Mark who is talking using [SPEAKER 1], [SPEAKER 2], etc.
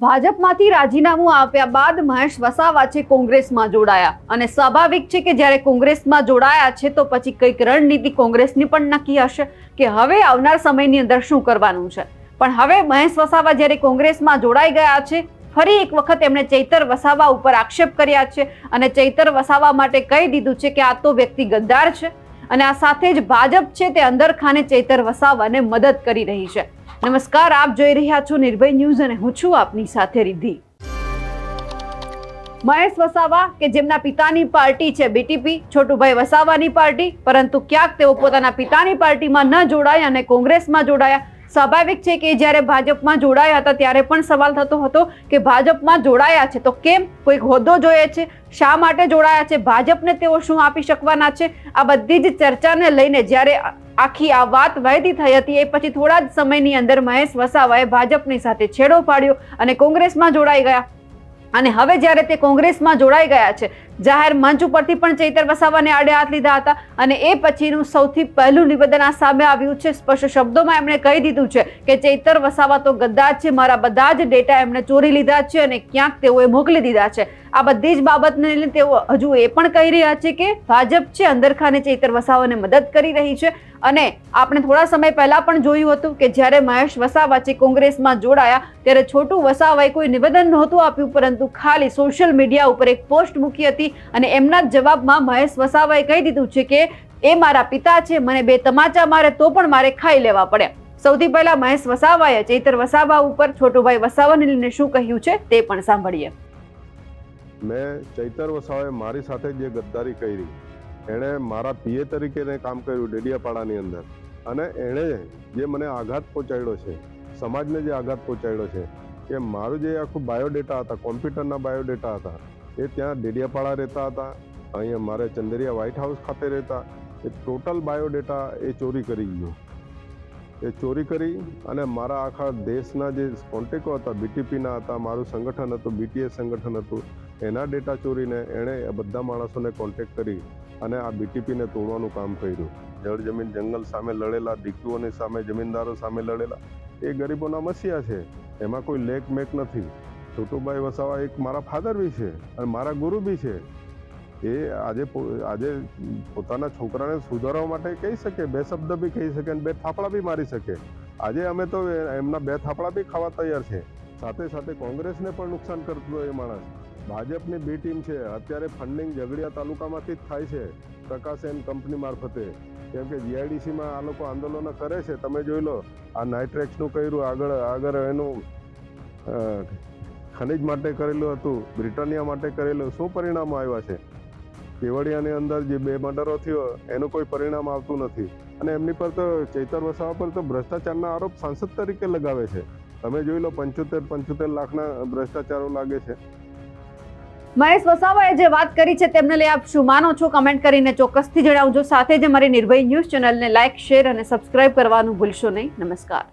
[SPEAKER 1] ભાજપમાંથી રાજીનામું આપ્યા બાદ મહેશ વસાવા છે કોંગ્રેસમાં જોડાયા અને સ્વાભાવિક છે કે જ્યારે કોંગ્રેસમાં જોડાયા છે તો પછી કંઈક રણનીતિ કોંગ્રેસની પણ નક્કી હશે કે હવે આવનાર સમયની અંદર શું કરવાનું છે। પણ હવે મહેશ વસાવા જ્યારે કોંગ્રેસમાં જોડાઈ ગયા છે, ફરી એક વખત એમણે ચૈતર વસાવા ઉપર આક્ષેપ કર્યા છે અને ચૈતર વસાવા માટે કહી દીધું છે કે આ તો વ્યક્તિ ગદ્દાર છે અને આ સાથે જ ભાજપ છે તે અંદરખાને ચૈતર વસાવાને મદદ કરી રહી છે। નમસ્કાર, આપ જોઈ રહ્યા છો નિર્ભય ન્યૂઝ અને હું છું આપની સાથે રિદ્ધિ। મહેશ વસાવા કે જેમના પિતાની પાર્ટી છે બીટીપી, છોટુભાઈ વસાવાની પાર્ટી, પરંતુ ક્યાંક તેઓ પોતાના પિતાની પાર્ટીમાં ન જોડાયા અને કોંગ્રેસમાં જોડાયા। સ્વાભાવિક છે કે જ્યારે ભાજપમાં જોડાયા હતા ત્યારે પણ સવાલ થતો હતો કે ભાજપમાં જોડાયા છે તો કેમ, કોઈક હોદ્દો જોઈએ છે, શા માટે જોડાયા છે, ભાજપને તેઓ શું આપી શકવાના છે, આ બધી જ ચર્ચાને લઈને જ્યારે આખી આ વાત વહેતી થઈ હતી એ પછી થોડા જ સમયની અંદર મહેશ વસાવાએ ભાજપની સાથે છેડો પાડ્યો અને કોંગ્રેસમાં જોડાઈ ગયા। અને હવે જ્યારે તે કોંગ્રેસમાં જોડાઈ ગયા છે, જાહેર મંચ ઉપરથી પણ ચૈતર વસાવાને આડે હાથ લીધા હતા અને એ પછીનું સૌથી પહેલું નિવેદન આ સામે આવ્યું છે। સ્પષ્ટ શબ્દોમાં એમણે કહી દીધું છે કે ચૈતર વસાવા તો ગદ્દાર છે, મારા બધા જ ડેટા એમણે ચોરી લીધા છે અને ક્યાંક તેઓએ મોકલી દીધા છે। આ બધી જ બાબતને લઈને તેઓ હજુ એ પણ કહી રહ્યા છે કે ભાજપ છે અંદરખાને ચૈતર વસાવાને મદદ કરી રહી છે। અને આપણે થોડા સમય પહેલા પણ જોયું હતું કે જ્યારે મહેશ વસાવા છે કોંગ્રેસમાં જોડાયા ત્યારે છોટુ વસાવાએ કોઈ નિવેદન નહોતું આપ્યું, પરંતુ ખાલી સોશિયલ મીડિયા ઉપર એક પોસ્ટ મૂકી હતી અને એમના જવાબમાં મહેશ વસાવાએ કહી દીધું છે કે એ મારા પિતા છે, મને બે તમાચા મારે તો પણ મારે ખાઈ લેવા પડે। સૌથી પહેલા મહેશ વસાવાએ ચૈતર વસાવા ઉપર છોટુભાઈ વસાવાને લઈને શું કહ્યું છે તે પણ સાંભળીએ।
[SPEAKER 2] મેં ચૈતર વસાવાએ મારી સાથે જે ગદ્દારી કરી, એણે મારા પીએ તરીકે કામ કર્યું ડેડિયાપાડાની અંદર, અને એણે જે મને આઘાત પહોંચાડ્યો છે, સમાજને જે આઘાત પહોંચાડ્યો છે કે મારું જે આખું બાયોડેટા હતા, કોમ્પ્યુટરના બાયોડેટા હતા, એ ત્યાં ડેડિયાપાડા રહેતા હતા, અહીંયા મારે ચંદરિયા વ્હાઇટ હાઉસ ખાતે રહેતા, એ ટોટલ બાયોડેટા એ ચોરી કરી ગયો। એ ચોરી કરી અને મારા આખા દેશના જે કોન્ટેક્ટો હતા, બીટીપીના હતા, મારું સંગઠન હતું, બીટીએસ સંગઠન હતું, એના ડેટા ચોરીને એણે બધા માણસોને કોન્ટેક્ટ કરી અને આ બીટીપીને તોડવાનું કામ કર્યું। જળ જમીન જંગલ સામે લડેલા, દીકરીઓની સામે, જમીનદારો સામે લડેલા, એ ગરીબોના મસીહા છે, એમાં કોઈ લેક મેક નથી। છોટુભાઈ વસાવા એક મારા ફાધર બી છે અને મારા ગુરુ બી છે। એ આજે પોતાના છોકરાને સુધારવા માટે કહી શકે, બે શબ્દ બી કહી શકે અને બે થાપડા બી મારી શકે। આજે અમે તો એમના બે થાપડા બી ખાવા તૈયાર છે। સાથે સાથે કોંગ્રેસને પણ નુકસાન કરતો એ માણસ। ભાજપની બી ટીમ છે, અત્યારે ફંડિંગ ઝઘડિયા તાલુકામાંથી જ થાય છે, પ્રકાશ એન્ડ કંપની મારફતે, કેમ કે જીઆઈડીસીમાં આ લોકો આંદોલનો કરે છે। તમે જોઈ લો, આ નાઇટ્રેક્સનું કર્યું, આગળ એનું ખનિજ માટે કરેલું હતું, બ્રિટાનિયા માટે કરેલું, શું પરિણામો આવ્યા છે? કેવડિયાની અંદર જે 2 મર્ડરો થયો એનું કોઈ પરિણામ આવતું નથી અને એમની પર તો ચૈતર વસાવા પર તો ભ્રષ્ટાચારના આરોપ સાંસદ તરીકે લગાવે છે। તમે જોઈ લો, 75 લાખના ભ્રષ્ટાચારો લાગે છે।
[SPEAKER 1] મહેશ વસાવાએ જે વાત કરી છે તેમને લઈ આપ શું માનો છો, કમેન્ટ કરીને ચોક્કસથી જણાવજો। સાથે જ અમારી નિર્ભય ન્યૂઝ ચેનલને લાઇક, શેર અને સબસ્ક્રાઇબ કરવાનું ભૂલશો નહીં। નમસ્કાર।